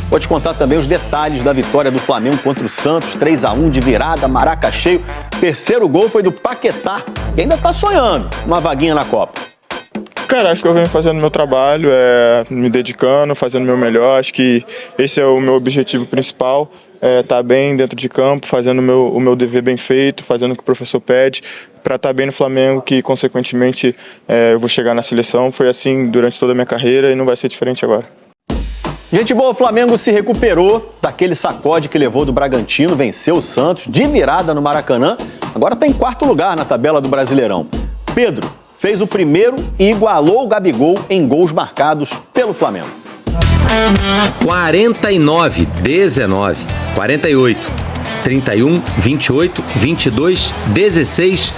Vou te contar também os detalhes da vitória do Flamengo contra o Santos, 3-1 de virada, Maraca cheio. Terceiro gol foi do Paquetá, que ainda tá sonhando uma vaguinha na Copa. Cara, acho que eu venho fazendo meu trabalho, me dedicando, fazendo o meu melhor. Acho que esse é o meu objetivo principal, tá bem dentro de campo, fazendo o meu dever bem feito, fazendo o que o professor pede, para estar bem no Flamengo, que consequentemente eu vou chegar na seleção. Foi assim durante toda a minha carreira e não vai ser diferente agora. Gente boa, o Flamengo se recuperou daquele sacode que levou do Bragantino, venceu o Santos de virada no Maracanã, agora está em quarto lugar na tabela do Brasileirão. Pedro fez o primeiro e igualou o Gabigol em gols marcados pelo Flamengo. 49, 19, 48, 31, 28, 22, 16.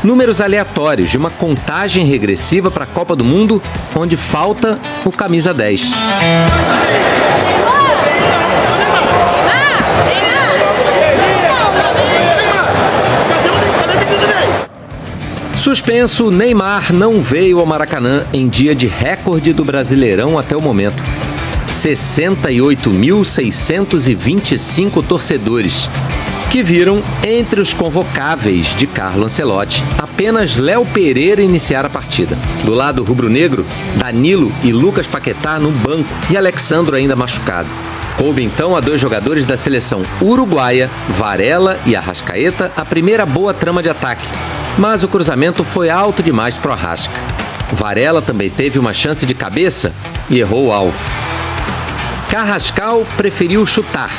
Números aleatórios de uma contagem regressiva para a Copa do Mundo, onde falta o camisa 10. Suspenso, Neymar não veio ao Maracanã em dia de recorde do Brasileirão até o momento. 68.625 torcedores, que viram entre os convocáveis de Carlo Ancelotti apenas Léo Pereira iniciar a partida. Do lado rubro-negro, Danilo e Lucas Paquetá no banco e Alexandro ainda machucado. Coube então a dois jogadores da seleção uruguaia, Varela e Arrascaeta, a primeira boa trama de ataque. Mas o cruzamento foi alto demais para o Arrasca. Varela também teve uma chance de cabeça e errou o alvo. Carrascal preferiu chutar,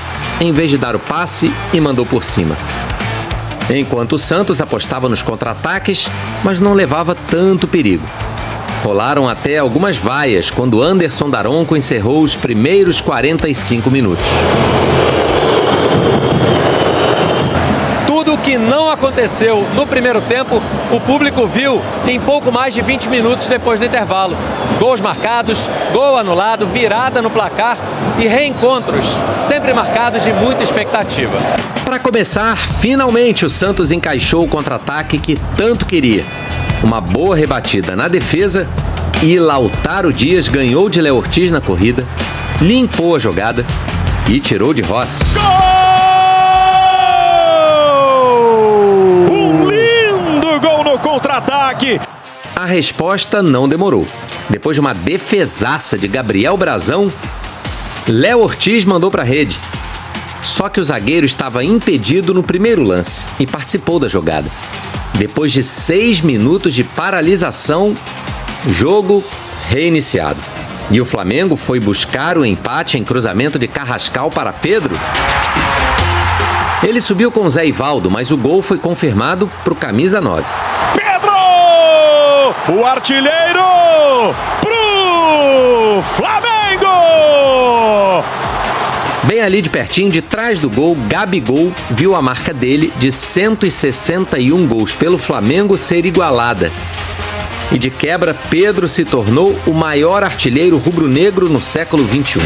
em vez de dar o passe, e mandou por cima. Enquanto o Santos apostava nos contra-ataques, mas não levava tanto perigo. Rolaram até algumas vaias quando Anderson Daronco encerrou os primeiros 45 minutos. Tudo que não aconteceu no primeiro tempo, o público viu em pouco mais de 20 minutos depois do intervalo. Gols marcados, gol anulado, virada no placar e reencontros, sempre marcados de muita expectativa. Para começar, finalmente o Santos encaixou o contra-ataque que tanto queria. Uma boa rebatida na defesa e Lautaro Dias ganhou de Léo Ortiz na corrida, limpou a jogada e tirou de Rossi. Contra-ataque. A resposta não demorou. Depois de uma defesaça de Gabriel Brazão, Léo Ortiz mandou para a rede. Só que o zagueiro estava impedido no primeiro lance e participou da jogada. Depois de 6 minutos de paralisação, jogo reiniciado. E o Flamengo foi buscar o empate em cruzamento de Carrascal para Pedro. Ele subiu com Zé Ivaldo, mas o gol foi confirmado para o camisa 9. Pedro! O artilheiro pro Flamengo! Bem ali de pertinho, de trás do gol, Gabigol viu a marca dele de 161 gols pelo Flamengo ser igualada. E de quebra, Pedro se tornou o maior artilheiro rubro-negro no século XXI.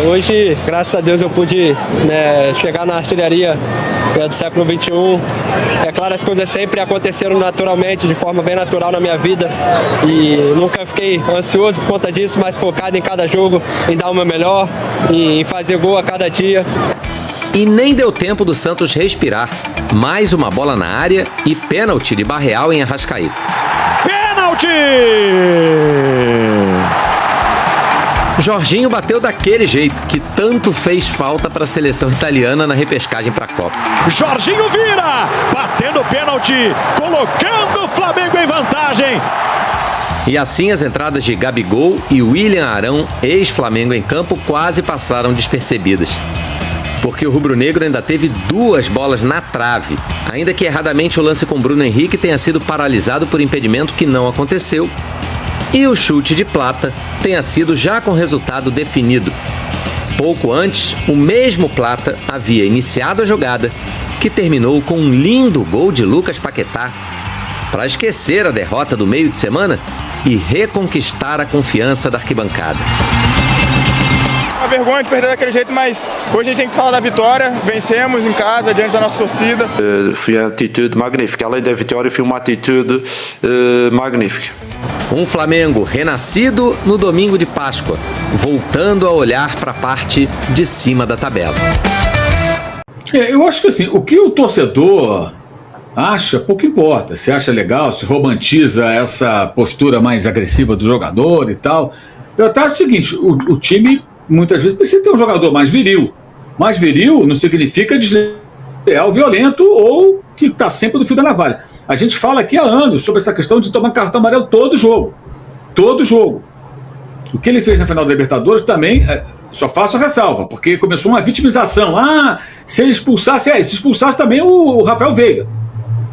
Hoje, graças a Deus, eu pude chegar na artilharia do século XXI. É claro, as coisas sempre aconteceram naturalmente, de forma bem natural na minha vida. E nunca fiquei ansioso por conta disso, mas focado em cada jogo, em dar o meu melhor, em fazer gol a cada dia. E nem deu tempo do Santos respirar. Mais uma bola na área e pênalti de Barreal em Arrascaeta. Pênalti! Jorginho bateu daquele jeito que tanto fez falta para a seleção italiana na repescagem para a Copa. Jorginho vira, batendo pênalti, colocando o Flamengo em vantagem. E assim as entradas de Gabigol e William Arão, ex-Flamengo em campo, quase passaram despercebidas. Porque o rubro-negro ainda teve 2 bolas na trave, ainda que erradamente o lance com Bruno Henrique tenha sido paralisado por impedimento que não aconteceu, e o chute de Plata tenha sido já com resultado definido. Pouco antes, o mesmo Plata havia iniciado a jogada, que terminou com um lindo gol de Lucas Paquetá, para esquecer a derrota do meio de semana e reconquistar a confiança da arquibancada. Uma vergonha de perder daquele jeito, mas hoje a gente tem que falar da vitória. Vencemos em casa, diante da nossa torcida. Foi uma atitude magnífica. Além da vitória, foi uma atitude magnífica. Um Flamengo renascido no domingo de Páscoa, voltando a olhar para a parte de cima da tabela. Eu acho que assim, o que o torcedor acha, pouco importa. Se acha legal, se romantiza essa postura mais agressiva do jogador e tal. Eu acho o seguinte, o time muitas vezes precisa ter um jogador mais viril. Mais viril não significa desleal, violento ou que está sempre no fio da navalha. A gente fala aqui há anos sobre essa questão de tomar cartão amarelo todo jogo. Todo jogo. O que ele fez na final da Libertadores também, só faço a ressalva, porque começou uma vitimização. Se ele expulsasse, se expulsasse também o Rafael Veiga.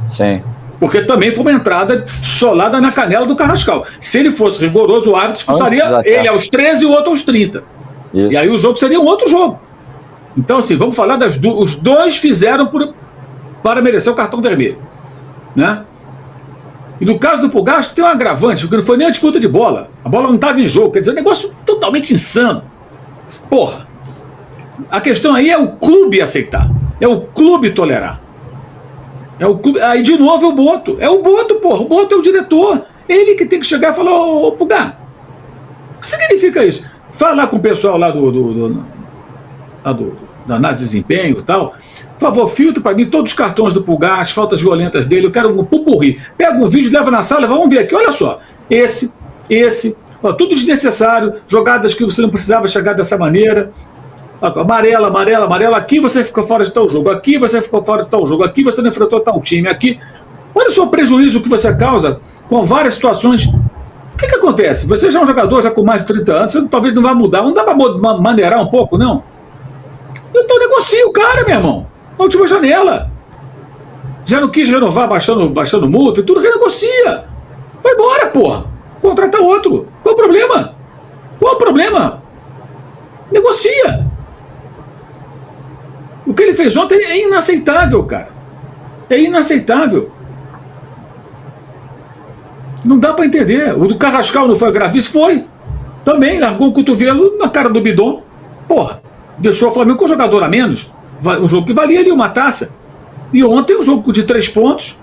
Sim. Porque também foi uma entrada solada na canela do Carrascal. Se ele fosse rigoroso, o árbitro expulsaria ele aos 13 e o outro aos 30. Isso. E aí o jogo seria um outro jogo. Então, assim, vamos falar os dois fizeram para merecer o cartão vermelho. Né? E no caso do Pulgar, acho que tem um agravante, porque não foi nem a disputa de bola. A bola não estava em jogo. Quer dizer, um negócio totalmente insano. Porra. A questão aí é o clube aceitar. É o clube tolerar. Aí de novo é o Boto. É o Boto, porra. O Boto é o diretor. Ele que tem que chegar e falar, ô Pulgar, o que significa isso? Falar com o pessoal lá da análise de desempenho e tal. Por favor, filtra para mim todos os cartões do Pulgar, as faltas violentas dele. Eu quero um pupurri. Pega um vídeo, leva na sala, vamos ver aqui. Olha só. Esse. Tudo desnecessário. Jogadas que você não precisava chegar dessa maneira. Amarela. Aqui você ficou fora de tal jogo. Aqui você ficou fora de tal jogo. Aqui você não enfrentou tal time. Aqui. Olha só o prejuízo que você causa com várias situações. O que acontece? Você já é um jogador já com mais de 30 anos, você talvez não vai mudar. Não dá para maneirar um pouco, não? Então negocia o cara, meu irmão. Na última janela. Já não quis renovar baixando multa e tudo, renegocia. Vai embora, porra. Contrata outro. Qual o problema? Negocia. O que ele fez ontem é inaceitável, cara. É inaceitável. Não dá pra entender. O do Carrascal não foi gravíssimo? Foi. Também largou o cotovelo na cara do bidon. Porra. Deixou o Flamengo com um jogador a menos. Um jogo que valia ali uma taça. E ontem um jogo de 3 pontos.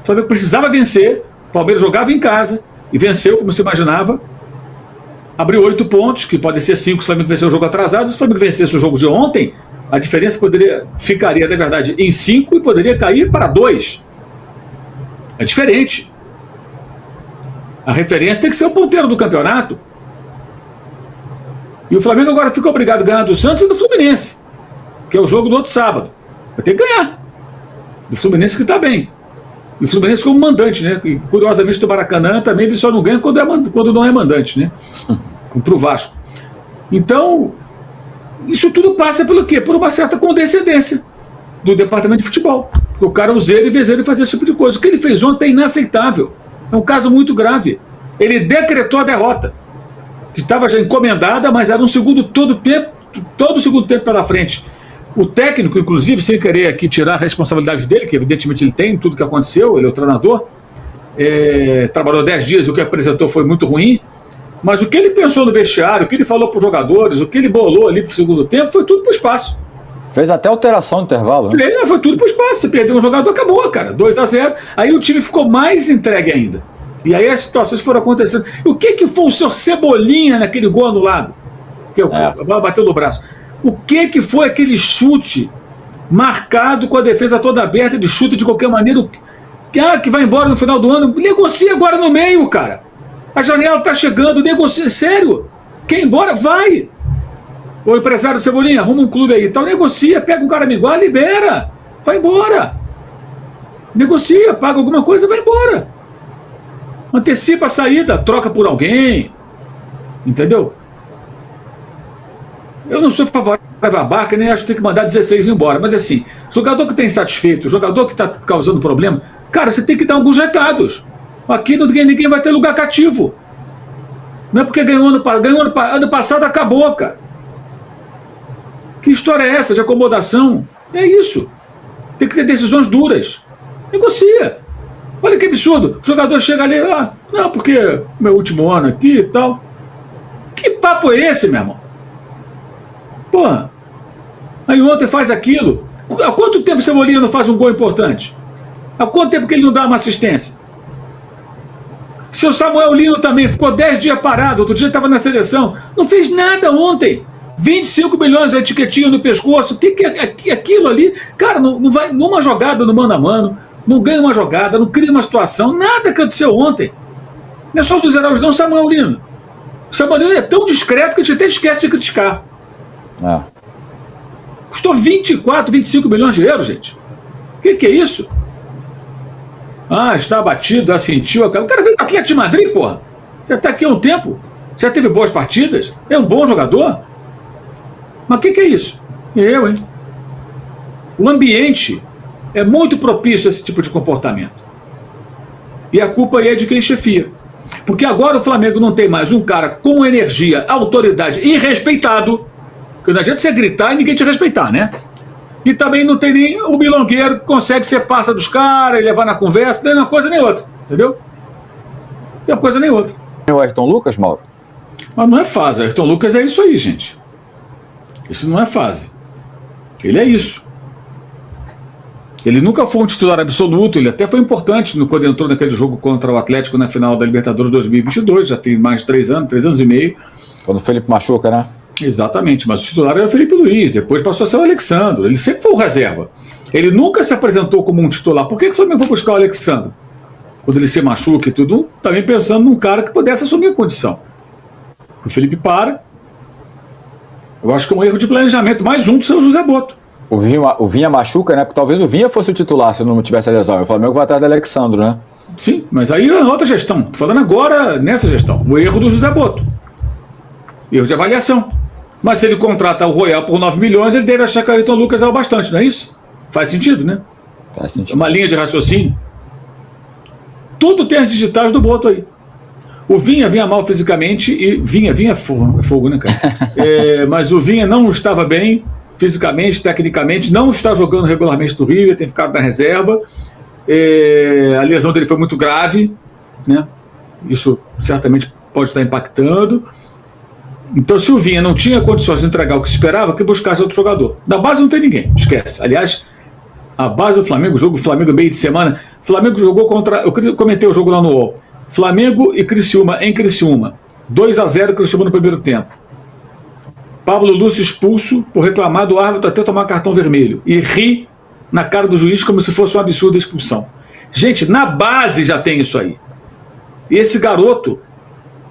O Flamengo precisava vencer. O Palmeiras jogava em casa. E venceu, como se imaginava. Abriu 8 pontos, que podem ser 5 se o Flamengo vencer o jogo atrasado. Se o Flamengo vencesse o jogo de ontem, a diferença ficaria, na verdade, em 5 e poderia cair para 2. É diferente. A referência tem que ser o ponteiro do campeonato. E o Flamengo agora fica obrigado a ganhar do Santos e do Fluminense, que é o jogo do outro sábado. Vai ter que ganhar. Do Fluminense que está bem. E o Fluminense como mandante, né? E curiosamente do Maracanã também ele só não ganha quando não é mandante, né? Contra o Vasco. Então, isso tudo passa pelo quê? Por uma certa condescendência do departamento de futebol. Porque o cara useira e vezeira e fazer esse tipo de coisa. O que ele fez ontem é inaceitável. É um caso muito grave. Ele decretou a derrota, que estava já encomendada, mas era todo o segundo tempo pela frente. O técnico, inclusive, sem querer aqui tirar a responsabilidade dele, que evidentemente ele tem em tudo que aconteceu, ele é o treinador, trabalhou 10 dias e o que apresentou foi muito ruim, mas o que ele pensou no vestiário, o que ele falou para os jogadores, o que ele bolou ali para o segundo tempo, foi tudo para o espaço. Fez até alteração no intervalo, né? Foi tudo para o espaço. Você perdeu um jogador, acabou, cara. 2-0. Aí o time ficou mais entregue ainda. E aí as situações foram acontecendo. E o que foi o seu Cebolinha naquele gol anulado? Que a bola bateu no braço. O que foi aquele chute marcado com a defesa toda aberta, de chute de qualquer maneira, que vai embora no final do ano? Negocia agora no meio, cara. A janela tá chegando, negocia. Sério. Quer ir embora? Vai. O empresário Cebolinha, arruma um clube aí, então negocia, pega um cara igual, libera, vai embora. Negocia, paga alguma coisa, vai embora. Antecipa a saída, troca por alguém. Entendeu? Eu não sou favorável à barca, nem acho que tem que mandar 16 embora, mas assim, jogador que está insatisfeito, jogador que está causando problema, cara, você tem que dar alguns recados. Aqui ninguém vai ter lugar cativo. Não é porque ganhou ano passado, acabou, cara. Que história é essa de acomodação? É isso. Tem que ter decisões duras. Negocia. Olha que absurdo. O jogador chega ali, não, porque meu último ano aqui e tal. Que papo é esse, meu irmão? Porra. Aí ontem faz aquilo. Há quanto tempo o Cebolinha não faz um gol importante? Há quanto tempo que ele não dá uma assistência? Seu Samuel Lino também ficou 10 dias parado, outro dia estava na seleção, não fez nada ontem. 25 milhões a etiquetinha no pescoço, o que é aquilo ali? Cara, não vai numa jogada no mano a mano, não ganha uma jogada, não cria uma situação, nada aconteceu ontem. Não é só o Luiz Araújo, não, Samuel Lino. O Samuel Lino é tão discreto que a gente até esquece de criticar. Custou 24, 25 milhões de euros, gente. O que é isso? Está abatido, já sentiu. O cara veio do Atlético de Madrid, porra. Já está aqui há um tempo. Já teve boas partidas. É um bom jogador. Mas o que é isso? Hein? O ambiente é muito propício a esse tipo de comportamento. E a culpa aí é de quem chefia. Porque agora o Flamengo não tem mais um cara com energia, autoridade e respeitado. Porque não adianta você gritar e ninguém te respeitar, né? E também não tem nem o milongueiro que consegue ser parça dos caras e levar na conversa, não tem uma coisa nem outra, entendeu? Não tem uma coisa nem outra. O Ayrton Lucas, Mauro? Mas não é fase, o Ayrton Lucas é isso aí, gente. Isso não é fase. Ele é isso. Ele nunca foi um titular absoluto, ele até foi importante quando entrou naquele jogo contra o Atlético na final da Libertadores 2022, já tem mais de 3 anos e meio. Quando o Felipe machuca, né? Exatamente, mas o titular era o Felipe Luiz, depois passou a ser o Alexandre, ele sempre foi o reserva. Ele nunca se apresentou como um titular. Por que o Flamengo foi buscar o Alexandre? Quando ele se machuca e tudo, também pensando num cara que pudesse assumir a condição. O Felipe para. Eu acho que é um erro de planejamento, mais um do seu José Boto. O Vinha machuca, né? Porque talvez o Vinha fosse o titular se não tivesse a lesão. O Flamengo vai atrás do Alexandre, né? Sim, mas aí é outra gestão. Estou falando agora nessa gestão. O erro do José Boto. Erro de avaliação. Mas se ele contrata o Royal por 9 milhões, ele deve achar que o Ayrton Lucas é o bastante, não é isso? Faz sentido, né? Faz sentido. Uma linha de raciocínio. Tudo tem as digitais do Boto aí. O Vinha mal fisicamente e Vinha é fogo, né, cara? Mas o Vinha não estava bem fisicamente, tecnicamente, não está jogando regularmente no River, tem ficado na reserva. A lesão dele foi muito grave, né? Isso certamente pode estar impactando. Então, se o Vinha não tinha condições de entregar o que se esperava, que buscasse outro jogador. Da base não tem ninguém, esquece. Aliás, a base do Flamengo, o jogo do Flamengo meio de semana, o Flamengo jogou contra... Eu comentei o jogo lá no UOL. Flamengo e Criciúma, em Criciúma. 2-0 Criciúma no primeiro tempo. Pablo Lúcio expulso por reclamar do árbitro até tomar cartão vermelho. E ri na cara do juiz como se fosse uma absurda expulsão. Gente, na base já tem isso aí. E esse garoto...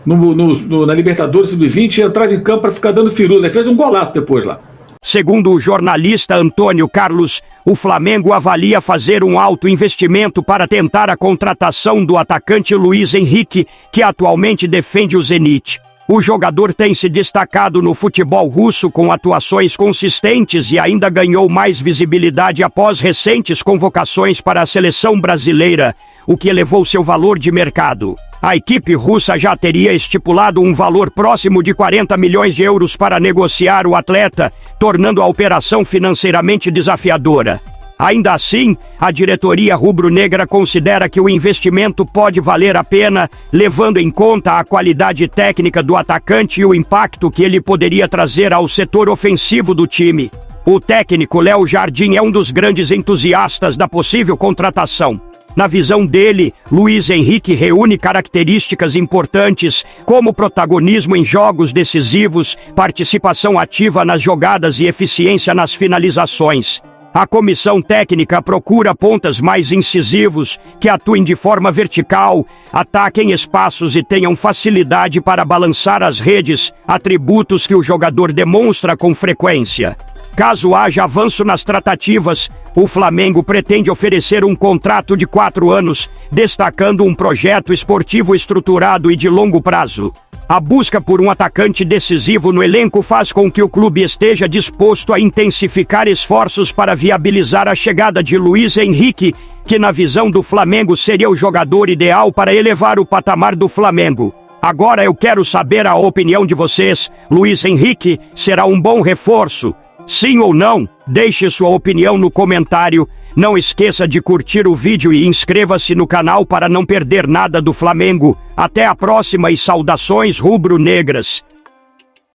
na Libertadores Sub-20 entrava em campo para ficar dando firula. Ele fez um golaço depois lá. Segundo o jornalista Antônio Carlos, o Flamengo avalia fazer um alto investimento para tentar a contratação do atacante Luiz Henrique, que atualmente defende o Zenit. O jogador tem se destacado no futebol russo com atuações consistentes e ainda ganhou mais visibilidade após recentes convocações para a seleção brasileira, o que elevou seu valor de mercado. A equipe russa já teria estipulado um valor próximo de 40 milhões de euros para negociar o atleta, tornando a operação financeiramente desafiadora. Ainda assim, a diretoria rubro-negra considera que o investimento pode valer a pena, levando em conta a qualidade técnica do atacante e o impacto que ele poderia trazer ao setor ofensivo do time. O técnico Léo Jardim é um dos grandes entusiastas da possível contratação. Na visão dele, Luiz Henrique reúne características importantes, como protagonismo em jogos decisivos, participação ativa nas jogadas e eficiência nas finalizações. A comissão técnica procura pontas mais incisivos, que atuem de forma vertical, ataquem espaços e tenham facilidade para balançar as redes, atributos que o jogador demonstra com frequência. Caso haja avanço nas tratativas, o Flamengo pretende oferecer um contrato de 4 anos, destacando um projeto esportivo estruturado e de longo prazo. A busca por um atacante decisivo no elenco faz com que o clube esteja disposto a intensificar esforços para viabilizar a chegada de Luiz Henrique, que na visão do Flamengo seria o jogador ideal para elevar o patamar do Flamengo. Agora eu quero saber a opinião de vocês. Luiz Henrique será um bom reforço? Sim ou não? Deixe sua opinião no comentário. Não esqueça de curtir o vídeo e inscreva-se no canal para não perder nada do Flamengo. Até a próxima e saudações rubro-negras.